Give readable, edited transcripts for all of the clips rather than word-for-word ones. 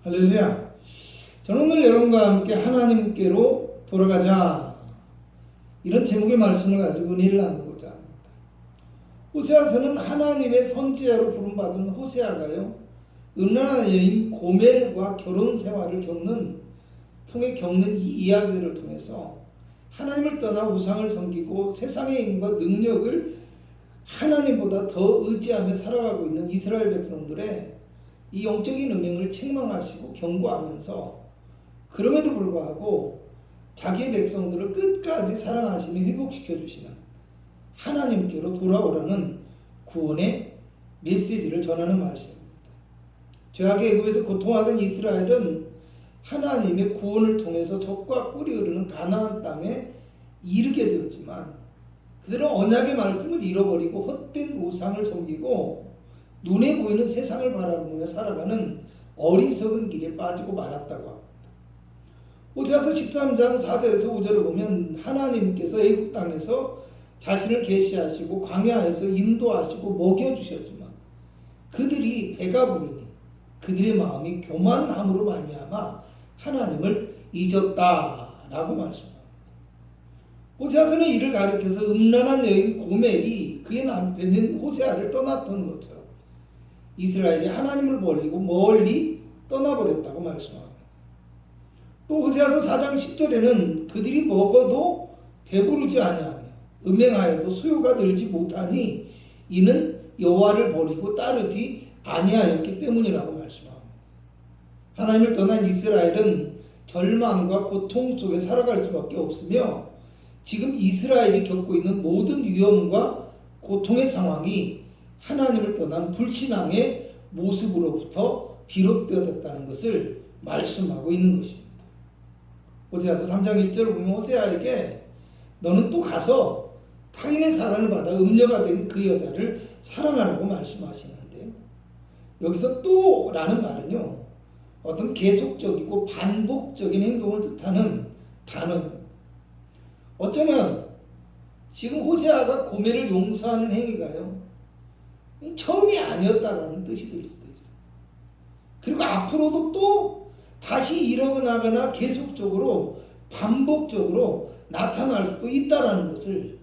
할렐루야. 저는 오늘 여러분과 함께 하나님께로 돌아가자, 이런 제목의 말씀을 가지고 은혜를 나누고자 합니다. 호세아서는 하나님의 선지자로 부름받은 호세아가요, 음란한 여인 고멜과 결혼 생활을 통해 겪는 이 이야기들을 통해서 하나님을 떠나 우상을 섬기고 세상의 힘과 능력을 하나님보다 더 의지하며 살아가고 있는 이스라엘 백성들의 이 영적인 음행을 책망하시고 경고하면서, 그럼에도 불구하고 자기의 백성들을 끝까지 사랑하시며 회복시켜 주시는 하나님께로 돌아오라는 구원의 메시지를 전하는 말씀입니다. 죄악의 애굽에서 고통하던 이스라엘은 하나님의 구원을 통해서 젖과 꿀이 흐르는 가나안 땅에 이르게 되었지만, 그들은 언약의 말씀을 잃어버리고 헛된 우상을 섬기고 눈에 보이는 세상을 바라보며 살아가는 어리석은 길에 빠지고 말았다고 합니다. 호세아서 13장 4절에서 5절을 보면 하나님께서 애굽 땅에서 자신을 계시하시고 광야에서 인도하시고 먹여주셨지만 그들이 배가 부르니 그들의 마음이 교만함으로 말미암아 하나님을 잊었다라고 말씀합니다. 호세아서는 이를 가리켜서 음란한 여인 고멜이 그의 남편인 호세아를 떠났던 것처럼 이스라엘이 하나님을 버리고 멀리 떠나버렸다고 말씀합니다. 또 호세아서 4장 10절에는 그들이 먹어도 배부르지 아니하며 음행하여도 소요가 늘지 못하니 이는 여호와를 버리고 따르지 아니하였기 때문이라고 말씀합니다. 하나님을 떠난 이스라엘은 절망과 고통 속에 살아갈 수밖에 없으며, 지금 이스라엘이 겪고 있는 모든 위험과 고통의 상황이 하나님을 떠난 불신앙의 모습으로부터 비롯되었다는 것을 말씀하고 있는 것입니다. 호세아서 3장 1절을 보면 호세아에게 너는 또 가서 타인의 사랑을 받아 음녀가 된 그 여자를 사랑하라고 말씀하시는데요. 여기서 또라는 말은요, 어떤 계속적이고 반복적인 행동을 뜻하는 단어입니다. 어쩌면 지금 호세아가 고멜을 용서하는 행위가요, 처음이 아니었다라는 뜻이 될 수도 있어요. 그리고 앞으로도 또 다시 일어나거나 계속적으로 반복적으로 나타날 수도 있다라는 것을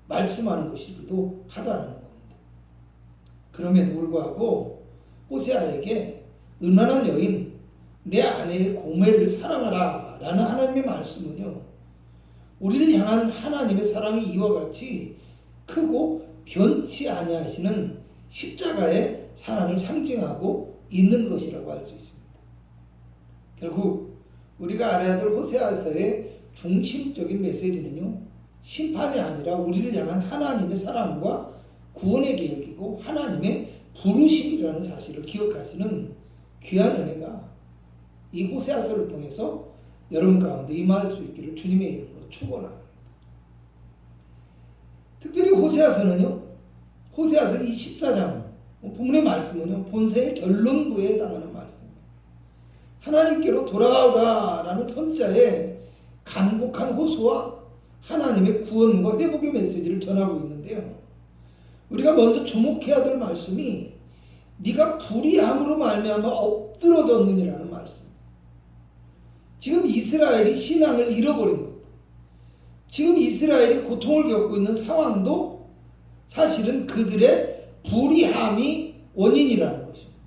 말씀하는 것이기도 하다는 겁니다. 그럼에도 불구하고 호세아에게 음란한 여인 내 아내의 고멜을 사랑하라 라는 하나님의 말씀은요, 우리를 향한 하나님의 사랑이 이와 같이 크고 변치 아니하시는 십자가의 사랑을 상징하고 있는 것이라고 할 수 있습니다. 결국 우리가 알아야 될 호세아서의 중심적인 메시지는요, 심판이 아니라 우리를 향한 하나님의 사랑과 구원의 계획이고 하나님의 부르심이라는 사실을 기억하시는 귀한 은혜가 이 호세아서를 통해서 여러분 가운데 임할 수 있기를 주님의 이름으로 축원합니다. 특별히 호세아서는요, 호세아서 24장 본문의 말씀은요, 본서의 결론부에 해당하는 말씀입니다. 하나님께로 돌아오라라는 선자의 간곡한 호소와 하나님의 구원과 회복의 메시지를 전하고 있는데요, 우리가 먼저 주목해야 될 말씀이 네가 불의함으로 말미암아 엎드러졌느니라는 말씀. 지금 이스라엘이 신앙을 잃어버린 것, 지금 이스라엘이 고통을 겪고 있는 상황도 사실은 그들의 불의함이 원인이라는 것입니다.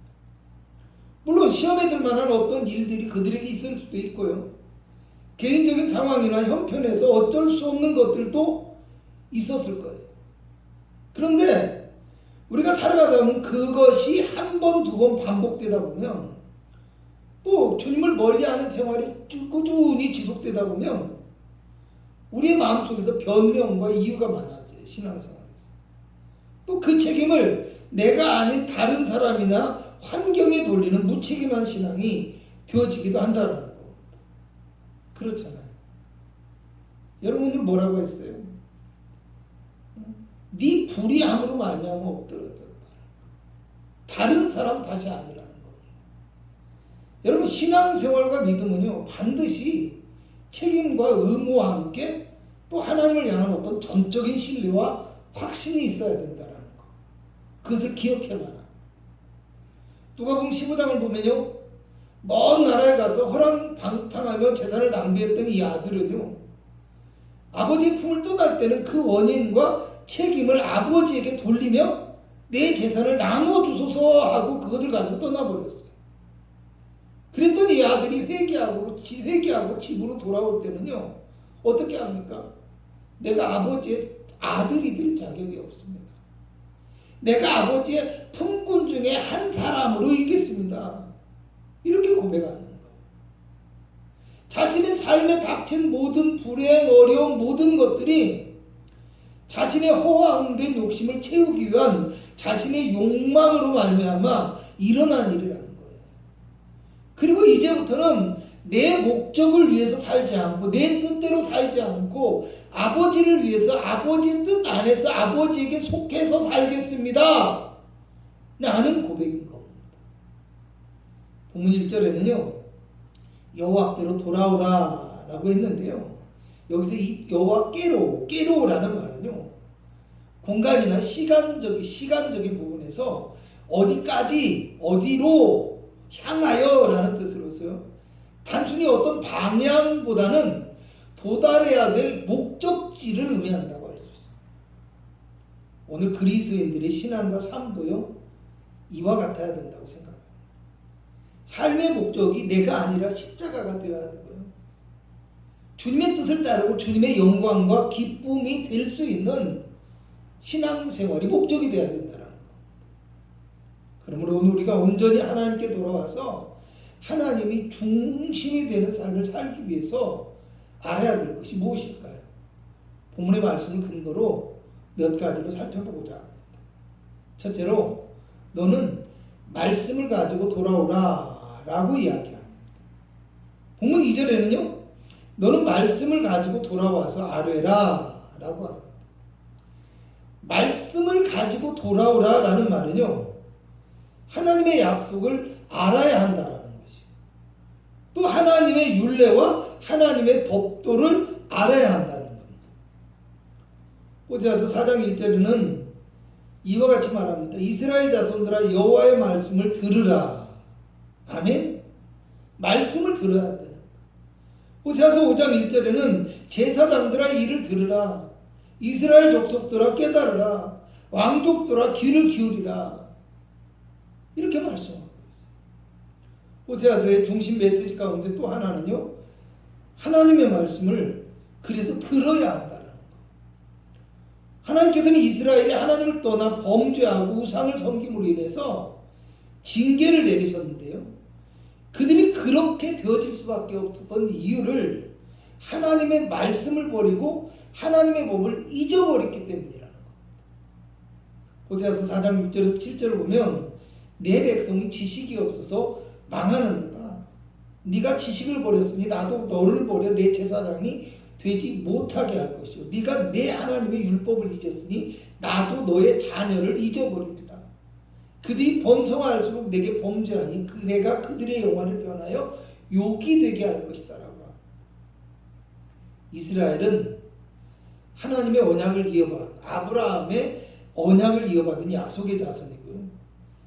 물론 시험에 들 만한 어떤 일들이 그들에게 있을 수도 있고요, 개인적인 상황이나 형편에서 어쩔 수 없는 것들도 있었을 거예요. 그런데 우리가 살아가다 보면 그것이 한 번, 두 번 반복되다 보면, 또 주님을 멀리하는 생활이 꾸준히 지속되다 보면 우리의 마음속에서 변명과 이유가 많아져요. 신앙생활에서. 또 그 책임을 내가 아닌 다른 사람이나 환경에 돌리는 무책임한 신앙이 되어지기도 한다는 겁니다. 그렇잖아요. 여러분들 뭐라고 했어요? 네 불의함으로 말미암아 엎드러졌다. 다른 사람 탓이 아니라는 겁니다. 여러분, 신앙생활과 믿음은요, 반드시 책임과 의무와 함께 또 하나님을 향한 어떤 전적인 신뢰와 확신이 있어야 된다는 것, 그것을 기억해봐라. 누가복음 15장을 보면요, 먼 나라에 가서 허랑방탕하며 재산을 낭비했던 이 아들은요, 아버지의 품을 떠날 때는 그 원인과 책임을 아버지에게 돌리며 내 재산을 나눠주소서 하고 그것을 가지고 떠나버렸어요. 그랬더니 이 아들이 회개하고 집으로 돌아올 때는요, 어떻게 합니까? 내가 아버지의 아들이 될 자격이 없습니다. 내가 아버지의 품꾼 중에 한 사람으로 있겠습니다. 이렇게 고백하는 거예요. 자신의 삶에 닥친 모든 불행, 어려움, 모든 것들이 자신의 허황된 욕심을 채우기 위한 자신의 욕망으로 말미암아 일어난 일이라는 거예요. 그리고 이제부터는 내 목적을 위해서 살지 않고 내 뜻대로 살지 않고 아버지를 위해서 아버지의 뜻 안에서 아버지에게 속해서 살겠습니다 라는 고백인 겁니다. 본문 1절에는요, 여호와께로 돌아오라 라고 했는데요, 여기서 이 여호와께로라는 말은요, 공간이나 시간적인 부분에서 어디까지, 어디로 향하여 라는 뜻으로서요, 단순히 어떤 방향보다는 도달해야 될 목적지를 의미한다고 할 수 있어요. 오늘 그리스도인들의 신앙과 삶도요, 이와 같아야 된다고 생각합니다. 삶의 목적이 내가 아니라 십자가가 되어야 되고요, 주님의 뜻을 따르고 주님의 영광과 기쁨이 될 수 있는 신앙생활이 목적이 되어야 된다는 것. 그러므로 오늘 우리가 온전히 하나님께 돌아와서 하나님이 중심이 되는 삶을 살기 위해서 알아야 될 것이 무엇일까요? 본문의 말씀을 근거로 몇 가지로 살펴보고자 합니다. 첫째로, 너는 말씀을 가지고 돌아오라 라고 이야기합니다. 본문 2절에는요, 너는 말씀을 가지고 돌아와서 아뢰라 라고 합니다. 말씀을 가지고 돌아오라 라는 말은요, 하나님의 약속을 알아야 한다라는 것이요, 또 하나님의 율례와 하나님의 법도를 알아야 한다는 겁니다. 호세아서 4장 1절에는 이와 같이 말합니다. 이스라엘 자손들아, 여호와의 말씀을 들으라. 아멘. 말씀을 들어야 돼. 호세아서 5장 1절에는 제사장들아, 이를 들으라. 이스라엘 족속들아, 깨달으라. 왕족들아, 귀를 기울이라. 이렇게 말씀하고 있어요. 호세아서의 중심 메시지 가운데 또 하나는요, 하나님의 말씀을 그래서 들어야 한다는 것. 하나님께서는 이스라엘이 하나님을 떠나 범죄하고 우상을 섬김으로 인해서 징계를 내리셨는데요, 그들이 그렇게 되어질 수밖에 없었던 이유를 하나님의 말씀을 버리고 하나님의 법을 잊어버렸기 때문이라는 것. 호세아서 4장 6절에서 7절을 보면 내 백성이 지식이 없어서 망하는도다. 네가 지식을 버렸으니 나도 너를 버려 내 제사장이 되지 못하게 할 것이요, 네가 내 하나님의 율법을 잊었으니 나도 너의 자녀를 잊어버리리라. 그들이 번성할수록 내게 범죄하니 내가 그들의 영화를 변하여 욕이 되게 할 것이다 라고 합니다. 이스라엘은 하나님의 언약을 이어받은, 아브라함의 언약을 이어받은 약속의 자손이고요,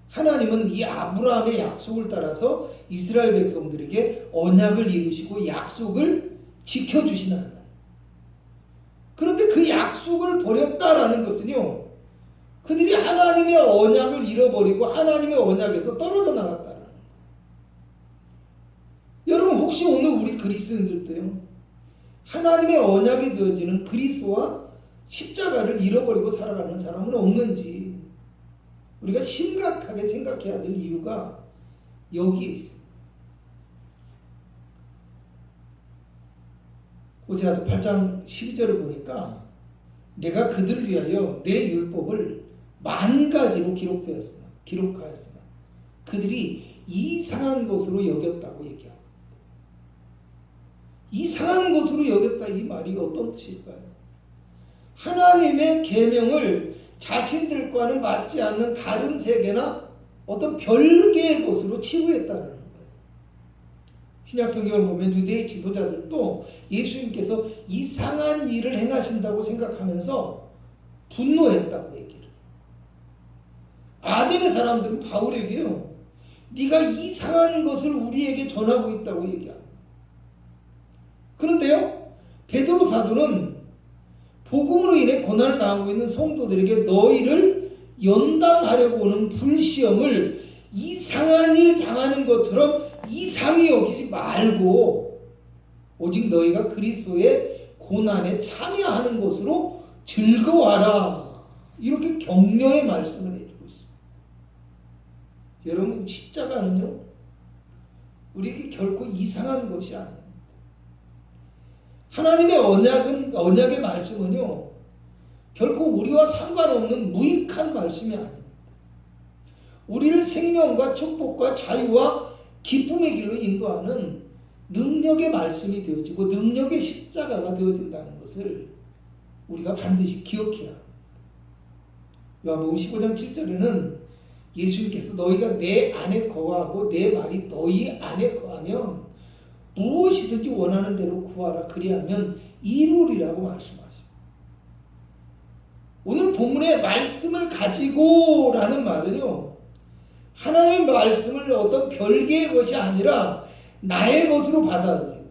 하나님은 이 아브라함의 약속을 따라서 이스라엘 백성들에게 언약을 이루시고 약속을 지켜주시는 하나님. 그런데 그 약속을 버렸다라는 것은요, 그들이 하나님의 언약을 잃어버리고 하나님의 언약에서 떨어져 나갔다라는 거예요. 여러분, 혹시 오늘 우리 그리스도인들도요, 하나님의 언약이 되어지는 그리스도와 십자가를 잃어버리고 살아가는 사람은 없는지 우리가 심각하게 생각해야 될 이유가 여기에 있습니다. 호세아서 8장 12절을 보니까 내가 그들을 위하여 내 율법을 10,000가지로 기록하였으나 그들이 이상한 것으로 여겼다고 얘기합니다. 이상한 것으로 여겼다, 이 말이 어떤 뜻일까요? 하나님의 계명을 자신들과는 맞지 않는 다른 세계나 어떤 별개의 것으로 치부했다는 거예요. 신약성경을 보면 유대의 지도자들도 예수님께서 이상한 일을 행하신다고 생각하면서 분노했다고 얘기를 해요. 아덴의 사람들은 바울에게요, 네가 이상한 것을 우리에게 전하고 있다고 얘기합니다. 그런데요, 베드로 사도는 복음으로 인해 고난을 당하고 있는 성도들에게 너희를 연단하려고 오는 불시험을 이상한 일 당하는 것처럼 이상히 여기지 말고 오직 너희가 그리스도의 고난에 참여하는 것으로 즐거워하라. 이렇게 격려의 말씀을 해주고 있습니다. 여러분, 십자가는요, 우리에게 결코 이상한 것이 아닙니다. 하나님의 언약의 말씀은요, 결코 우리와 상관없는 무익한 말씀이 아닙니다. 우리를 생명과 축복과 자유와 기쁨의 길로 인도하는 능력의 말씀이 되어지고 능력의 십자가가 되어진다는 것을 우리가 반드시 기억해야 합니다. 요한복음 15장 7절에는 예수님께서 너희가 내 안에 거하고 내 말이 너희 안에 거하면 무엇이든지 원하는 대로 구하라 그리하면 이루리라고 말씀하십니다. 오늘 본문의 말씀을 가지고 라는 말은요, 하나님의 말씀을 어떤 별개의 것이 아니라 나의 것으로 받아들이고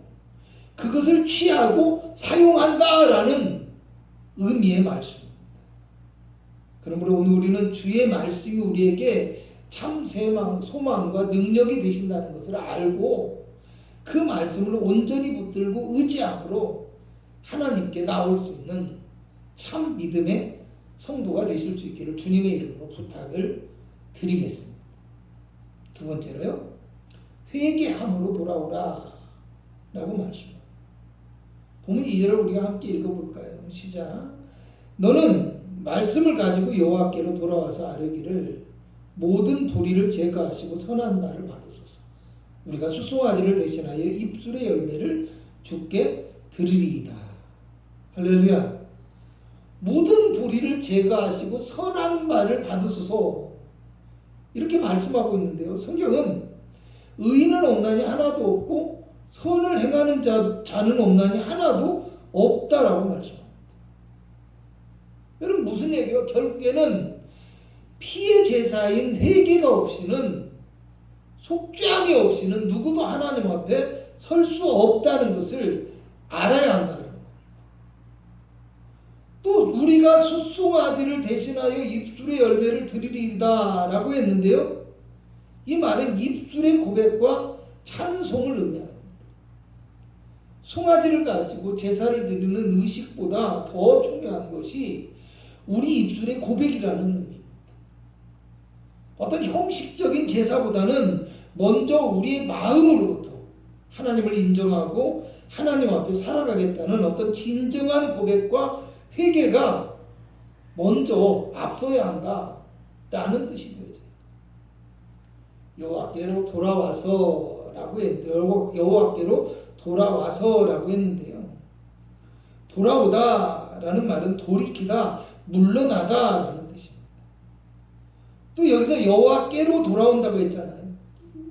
그것을 취하고 사용한다라는 의미의 말씀입니다. 그러므로 오늘 우리는 주의 말씀이 우리에게 참 소망과 능력이 되신다는 것을 알고 그 말씀을 온전히 붙들고 의지함으로 하나님께 나올 수 있는 참 믿음의 성도가 되실 수 있기를 주님의 이름으로 부탁을 드리겠습니다. 두 번째로요, 회개함으로 돌아오라 라고 말씀합니다. 본문 2절을 우리가 함께 읽어볼까요? 시작. 너는 말씀을 가지고 여호와께로 돌아와서 아뢰기를 모든 불의를 제거하시고 선한 말을 받으소서. 우리가 수송아지를 대신하여 입술의 열매를 주께 드리리이다. 할렐루야. 모든 불의를 제거하시고 선한 말을 받으소서. 이렇게 말씀하고 있는데요. 성경은 의인은 없나니 하나도 없고 선을 행하는 자는 없나니 하나도 없다라고 말씀합니다. 여러분, 무슨 얘기예요? 결국에는 피의 제사인 회개가 없이는, 속죄함이 없이는 누구도 하나님 앞에 설 수 없다는 것을 알아야 한다는 거예요. 또 우리가 숫송아지를 대신하여 입술의 열매를 드리리이다 라고 했는데요, 이 말은 입술의 고백과 찬송을 의미합니다. 송아지를 가지고 제사를 드리는 의식보다 더 중요한 것이 우리 입술의 고백이라는 의미입니다. 어떤 형식적인 제사보다는 먼저 우리의 마음으로부터 하나님을 인정하고 하나님 앞에 살아가겠다는 어떤 진정한 고백과 회개가 먼저 앞서야 한다라는 뜻이 되죠. 여호와께로 돌아와서라고 했는데요. 여호와께로 돌아와서라고 했는데요. 돌아오다라는 말은 돌이키다, 물러나다라는 뜻입니다. 또 여기서 여호와께로 돌아온다고 했잖아요.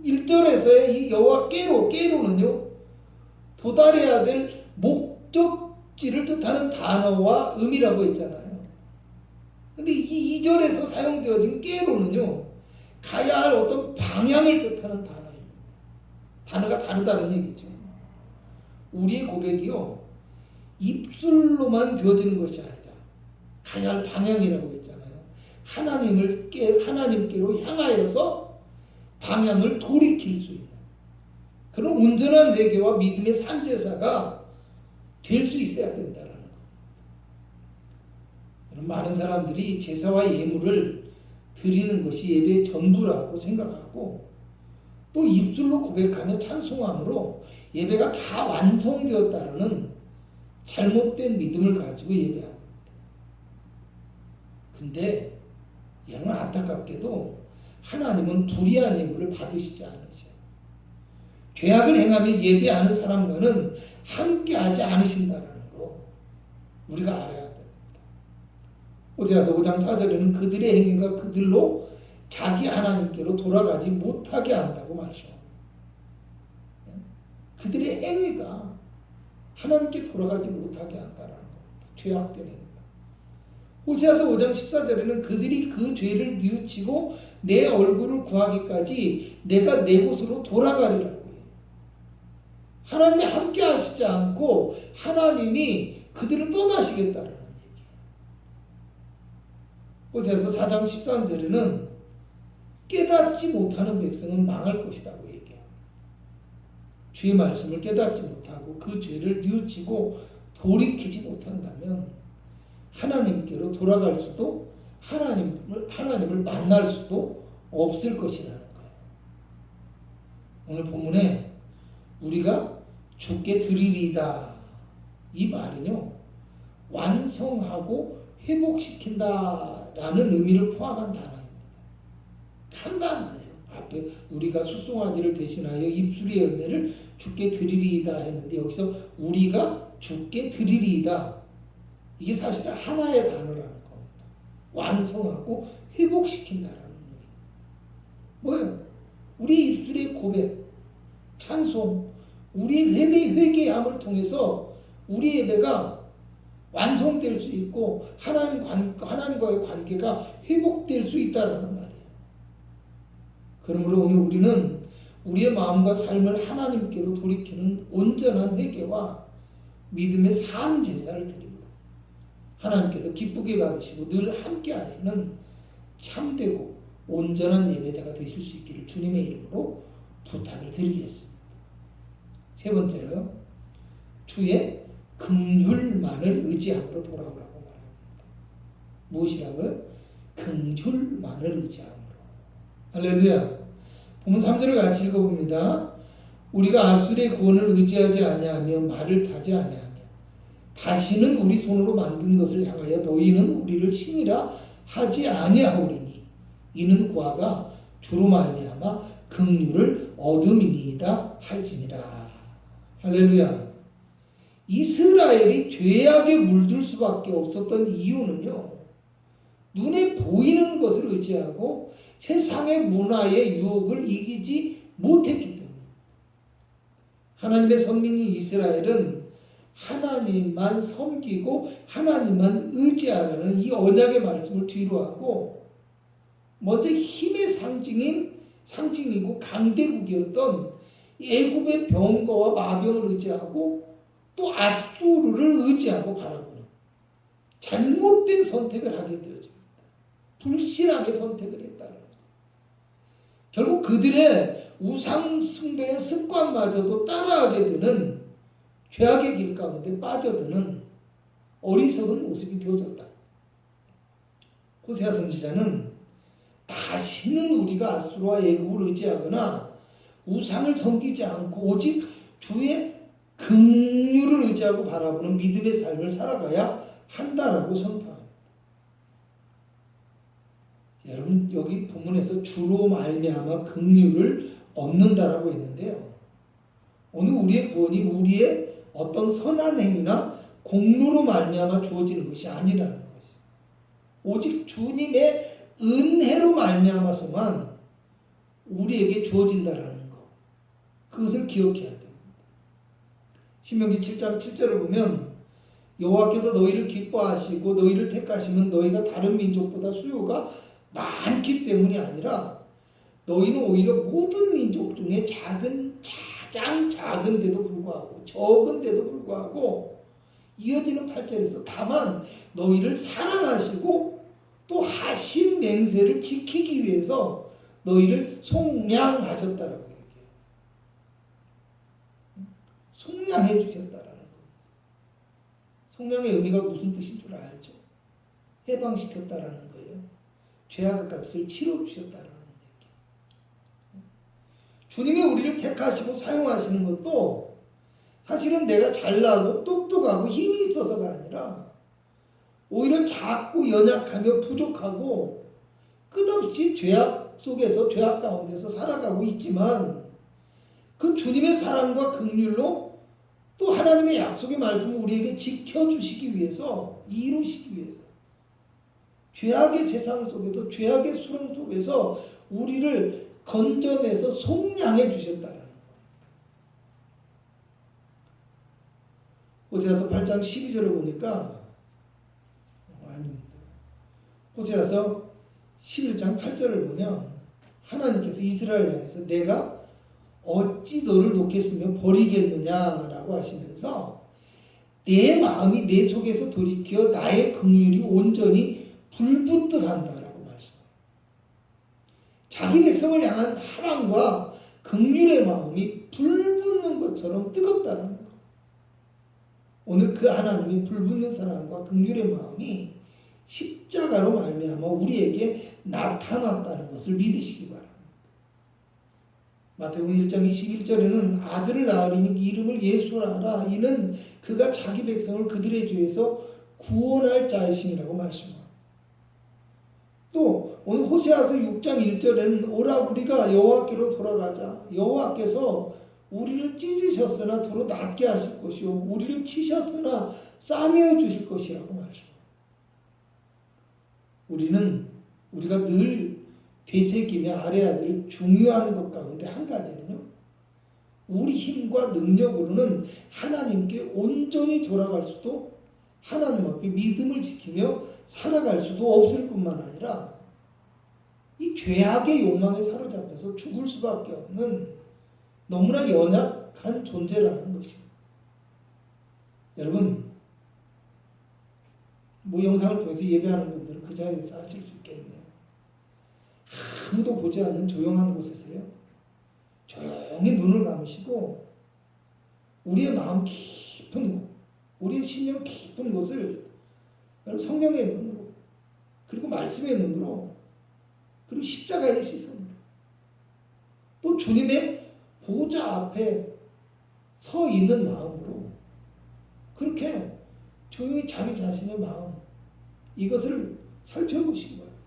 1절에서의 이 여호와께로는요, 도달해야 될 목적지를 뜻하는 단어와 의미라고 했잖아요. 근데 이 2절에서 사용되어진 깨로는요, 가야 할 어떤 방향을 뜻하는 단어입니다. 단어가 다르다는 얘기죠. 우리의 고백이요, 입술로만 되어지는 것이 아니라 가야 할 방향이라고 했잖아요. 하나님께로 향하여서 방향을 돌이킬 수 있는 그런 온전한 회개와 믿음의 산제사가 될 수 있어야 된다는 거. 많은 사람들이 제사와 예물을 드리는 것이 예배의 전부라고 생각하고 또 입술로 고백하며 찬송함으로 예배가 다 완성되었다는 잘못된 믿음을 가지고 예배합니다. 근데 여러분, 안타깝게도 하나님은 불의한 예물을 받으시지 않으셔요. 죄악을 행하며 예배하는 사람과는 함께하지 않으신다는 거 우리가 알아야 됩니다. 호세아서 5장 4절에는 그들의 행위가 그들로 자기 하나님께로 돌아가지 못하게 한다고 말씀합니다. 그들의 행위가 하나님께 돌아가지 못하게 한다는 겁니다. 죄악된 행위가. 호세아서 5장 14절에는 그들이 그 죄를 뉘우치고 내 얼굴을 구하기까지 내가 내 곳으로 돌아가리라고 해요. 하나님이 함께 하시지 않고 하나님이 그들을 떠나시겠다라는 얘기예요. 호세아서 4장 13절에는 깨닫지 못하는 백성은 망할 것이라고 얘기해요. 주의 말씀을 깨닫지 못하고 그 죄를 뉘우치고 돌이키지 못한다면 하나님께로 돌아갈 수도 하나님을 만날 수도 없을 것이라는 거예요. 오늘 본문에 우리가 주께 드리리다 이 말은요 완성하고 회복시킨다라는 의미를 포함한 단어입니다. 간단해요. 앞에 우리가 수송아지를 대신하여 입술의 열매를 주께 드리리이다 했는데 여기서 우리가 주께 드리리이다 이게 사실은 하나의 단어라는 겁니다. 완성하고 회복시킨다라는 의미. 뭐예요? 우리 입술의 고백, 찬송, 우리 회개함을 통해서 우리 예배가 완성될 수 있고 하나님과의 관계가 회복될 수 있다라는 말이에요. 그러므로 오늘 우리는 우리의 마음과 삶을 하나님께로 돌이키는 온전한 회개와 믿음의 산 제사를 드립니다. 하나님께서 기쁘게 받으시고 늘 함께 하시는 참되고 온전한 예배자가 되실 수 있기를 주님의 이름으로 부탁을 드리겠습니다. 세 번째로 주의 긍휼만을 의지함으로 돌아오라고 말합니다. 무엇이라고요? 긍휼만을 의지함으로. 할렐루야. 본문 3절을 같이 읽어봅니다. 우리가 아수르의 구원을 의지하지 아니하며 말을 타지 아니하며 다시는 우리 손으로 만든 것을 향하여 너희는 우리를 신이라 하지 아니하오리니 이는 그와가 주로 말미암아 긍휼을 얻음이니이다 할지니라. 할렐루야. 이스라엘이 죄악에 물들 수밖에 없었던 이유는요 눈에 보이는 것을 의지하고 세상의 문화의 유혹을 이기지 못했기 때문에 하나님의 선민인 이스라엘은 하나님만 섬기고 하나님만 의지하라는 이 언약의 말씀을 뒤로하고 먼저 힘의 상징이고 강대국이었던 애굽의 병거와 마병을 의지하고 또 압수르를 의지하고 바라보는 잘못된 선택을 하게 되어집니다. 불신하게 선택을 했다는 거죠. 결국 그들의 우상 숭배의 습관마저도 따라하게 되는 죄악의 길 가운데 빠져드는 어리석은 모습이 되어졌다. 호세아 선지자는 다시는 우리가 아수르와 애굽을 의지하거나 우상을 섬기지 않고 오직 주의 긍휼을 의지하고 바라보는 믿음의 삶을 살아가야 한다라고 선포합니다. 여러분 여기 본문에서 주로 말미암아 긍휼을 얻는다라고 했는데요. 오늘 우리의 구원이 우리의 어떤 선한 행위나 공로로 말미암아 주어지는 것이 아니라는 것이죠. 오직 주님의 은혜로 말미암아서만 우리에게 주어진다라는 것. 그것을 기억해야 됩니다. 신명기 7장 7절을 보면 여호와께서 너희를 기뻐하시고 너희를 택하시면 너희가 다른 민족보다 수요가 많기 때문이 아니라 너희는 오히려 모든 민족 중에 가장 작은데도 불구하고 적은데도 불구하고 이어지는 8절에서 다만 너희를 사랑하시고 또 하신 맹세를 지키기 위해서 너희를 속량하셨다라고 얘기해요. 속량해 주셨다라는 겁니다. 속량의 의미가 무슨 뜻인 줄 알죠? 해방시켰다라는 거예요. 죄악의 값을 치러 주셨다라는 얘기. 주님이 우리를 택하시고 사용하시는 것도 사실은 내가 잘나고 똑똑하고 힘이 있어서가 아니라 오히려 작고 연약하며 부족하고 끝없이 죄악 속에서 죄악 가운데서 살아가고 있지만 그 주님의 사랑과 긍휼로 또 하나님의 약속의 말씀을 우리에게 지켜주시기 위해서 이루시기 위해서 죄악의 세상 속에서 죄악의 수렁 속에서 우리를 건져내서 속량해 주셨다는 것. 호세아서 8장 12절을 보니까 아닙니다. 호세아서 11장 8절을 보면 하나님께서 이스라엘 향해서 내가 어찌 너를 놓겠으며 버리겠느냐라고 하시면서 내 마음이 내 속에서 돌이켜 나의 긍휼이 온전히 불붙듯 한다라고 말씀합니다. 자기 백성을 향한 사랑과 긍휼의 마음이 불붙는 것처럼 뜨겁다는 것. 오늘 그 하나님이 불붙는 사랑과 긍휼의 마음이 십자가로 말미암아 우리에게 나타났다는 것을 믿으시기 바랍니다. 마태복음 1장 21절에는 아들을 낳으리니 이름을 예수라 하라. 이는 그가 자기 백성을 그들의 죄에서 구원할 자이심이라고 말씀합니다. 또 오늘 호세아서 6장 1절에는 오라 우리가 여호와께로 돌아가자. 여호와께서 우리를 찢으셨으나 도로 낫게 하실 것이요 우리를 치셨으나 싸매어 주실 것이라고 말씀합니다. 우리가 늘 되새기며 알아야 될 중요한 것 가운데 한 가지는요. 우리 힘과 능력으로는 하나님께 온전히 돌아갈 수도 하나님 앞에 믿음을 지키며 살아갈 수도 없을 뿐만 아니라 이 죄악의 욕망에 사로잡혀서 죽을 수밖에 없는 너무나 연약한 존재라는 것입니다. 여러분 영상을 통해서 예배하는 분들은 그 자리에서 하실 수 있겠네요. 아무도 보지 않는 조용한 곳에서요. 조용히 눈을 감으시고 우리의 마음 깊은 곳, 우리의 심령 깊은 곳을 성령의 눈으로 그리고 말씀의 눈으로 그리고 십자가의 시선으로 또 주님의 보좌 앞에 서 있는 마음으로 그렇게 조용히 자기 자신의 마음 이것을 살펴보시기 바랍니다.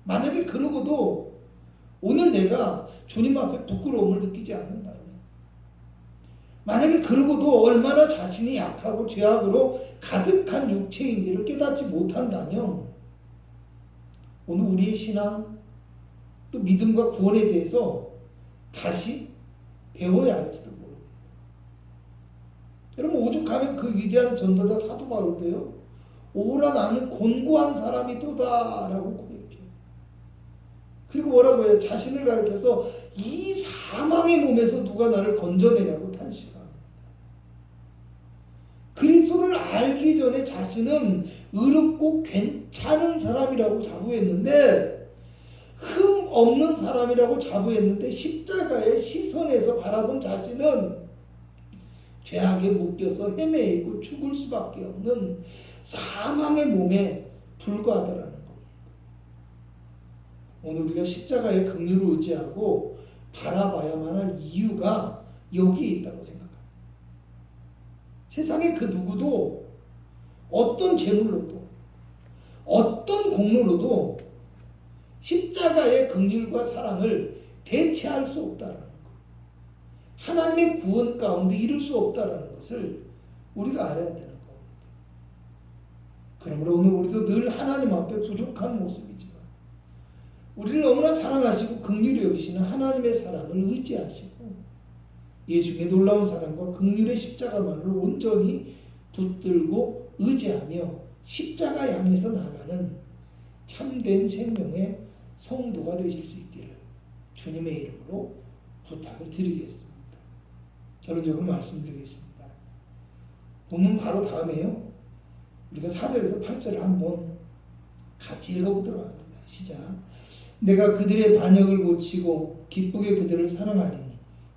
만약에 그러고도 오늘 내가 주님 앞에 부끄러움을 느끼지 않는다면 만약에 그러고도 얼마나 자신이 약하고 죄악으로 가득한 육체인지를 깨닫지 못한다면 오늘 우리의 신앙 또 믿음과 구원에 대해서 다시 배워야 할지도 모릅니다. 여러분 오죽하면 그 위대한 전도자 사도 바울도요. 오라 나는 곤고한 사람이도다 라고 고백해요. 그리고 뭐라고 해요? 자신을 가리켜서 이 사망의 몸에서 누가 나를 건져내냐고 탄식합니다. 그리스도를 알기 전에 자신은 의롭고 괜찮은 사람이라고 자부했는데 흠 없는 사람이라고 자부했는데 십자가의 시선에서 바라본 자신은 죄악에 묶여서 헤매이고 죽을 수밖에 없는 사망의 몸에 불과하다라는 겁니다. 오늘 우리가 십자가의 긍휼을 의지하고 바라봐야만 할 이유가 여기에 있다고 생각합니다. 세상에 그 누구도 어떤 재물로도 어떤 공로로도 십자가의 긍휼과 사랑을 대체할 수 없다라는 것. 하나님의 구원 가운데 이룰 수 없다라는 것을 우리가 알아야 되는 겁니다. 그러므로 오늘 우리도 늘 하나님 앞에 부족한 모습이지만 우리를 너무나 사랑하시고 긍휼히 여기시는 하나님의 사랑을 의지하시고 예수님의 놀라운 사랑과 긍휼의 십자가만을 온전히 붙들고 의지하며 십자가 향해서 나가는 참된 생명의 성도가 되실 수 있기를 주님의 이름으로 부탁을 드리겠습니다. 결론적으로 말씀드리겠습니다. 본문 바로 다음에요. 우리가 4절에서 8절을 한번 같이 읽어보도록 합니다. 시작. 내가 그들의 반역을 고치고 기쁘게 그들을 사랑하리니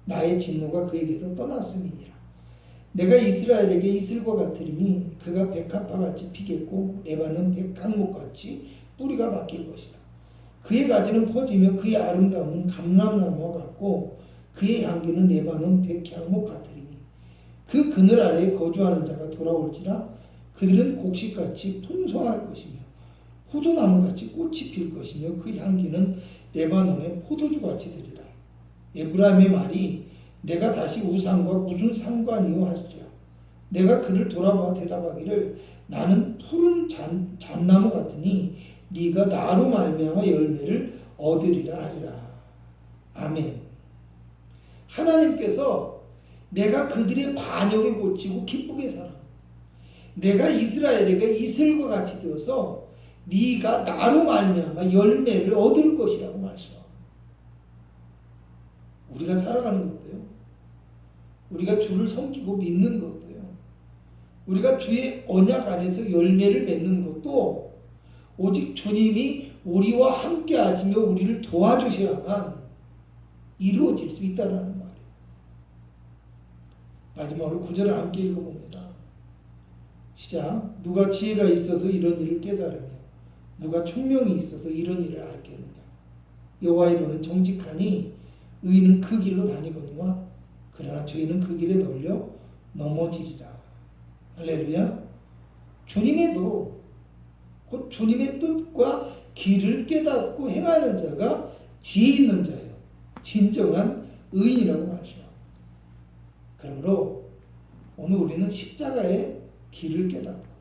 나의 진노가 그에게서 떠났음이니라. 내가 이스라엘에게 이슬과 같으리니 그가 백합화같이 피겠고 레바논 백항목같이 뿌리가 박힐 것이라. 그의 가지는 퍼지며 그의 아름다움은 감람나무와 같고 그의 향기는 레바논 백향목 같으리니 그 그늘 아래에 거주하는 자가 돌아올지라. 그들은 곡식같이 풍성할 것이며 포도나무같이 꽃이 필 것이며 그 향기는 레바논의 포도주같이 되리라. 에브라임의 말이 내가 다시 우상과 무슨 상관이요 하시리라. 내가 그를 돌아보아 대답하기를 나는 푸른 잣나무 같으니 네가 나로 말미암아 열매를 얻으리라 하리라. 아멘. 하나님께서 내가 그들의 반역을 고치고 기쁘게 살아. 내가 이스라엘에게 이슬과 같이 되어서 네가 나로 말미암아 열매를 얻을 것이라고 말씀합니다. 우리가 살아가는 것도요. 우리가 주를 섬기고 믿는 것도요. 우리가 주의 언약 안에서 열매를 맺는 것도 오직 주님이 우리와 함께 하시며 우리를 도와주셔야만 이루어질 수 있다는 말이에요. 마지막으로 9절을 함께 읽어봅니다. 시작. 누가 지혜가 있어서 이런 일을 깨달으며 누가 총명이 있어서 이런 일을 알겠느냐. 여호와의 도는 정직하니 의인은 그 길로 다니거니와 그러나 죄인은 그 길에 널려 넘어지리라. 할렐루야. 주님의 도, 곧 주님의 뜻과 길을 깨닫고 행하는 자가 지혜 있는 자예요. 진정한 의인이라고 말씀합니다. 그러므로 오늘 우리는 십자가의 길을 깨닫고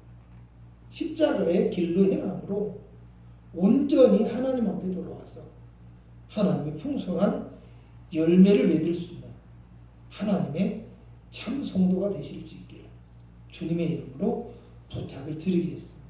십자가의 길로 행함으로 온전히 하나님 앞에 돌아와서 하나님의 풍성한 열매를 맺을 수 있는 하나님의 참 성도가 되실 수 있기를 주님의 이름으로 부탁을 드리겠습니다.